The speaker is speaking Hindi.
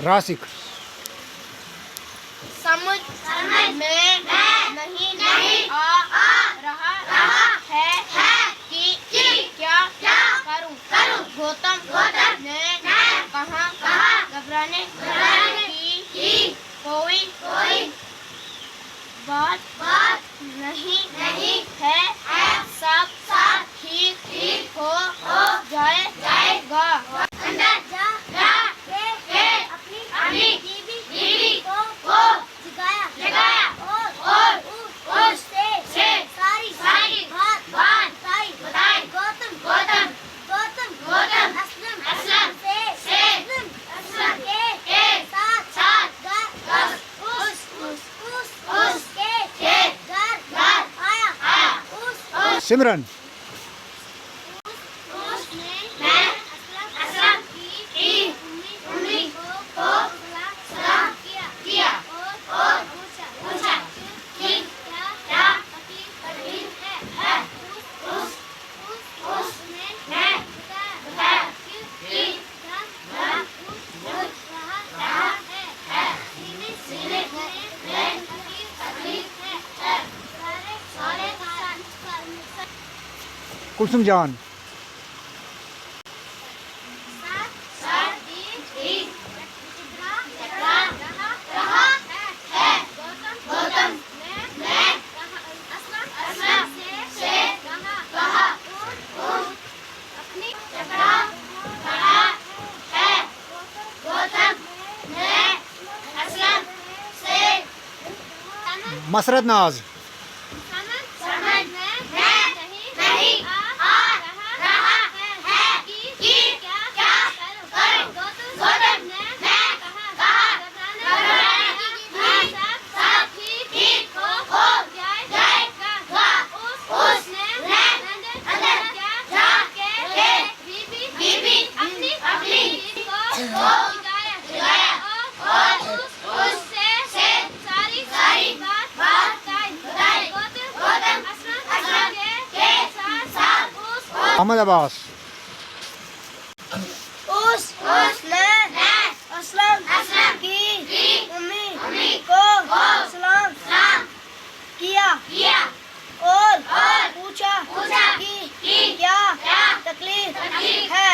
रासिक समझ में नहीं आ रहा है कि क्या करूं। गौतम ने कहा घबराने की कोई बात नहीं है, सब ठीक हो जाएगा। अंदर जा के अपनी बीवी को जगाया और उससे सारी बात बताई। गौतम असलम के साथ उसके घर आया। सिमरन उसने असलम की उम्मी को सलाम किया और पूछा कि क्या तकलीफ है। उसने बताया कि दर्द उठ रहा है, सीने में तकलीफ है। सारे कुलसुम जान मसरत नाज मोहम्मद अब्बास उसने असलम की उम्मी को सलाम किया और पूछा कि क्या तकलीफ है।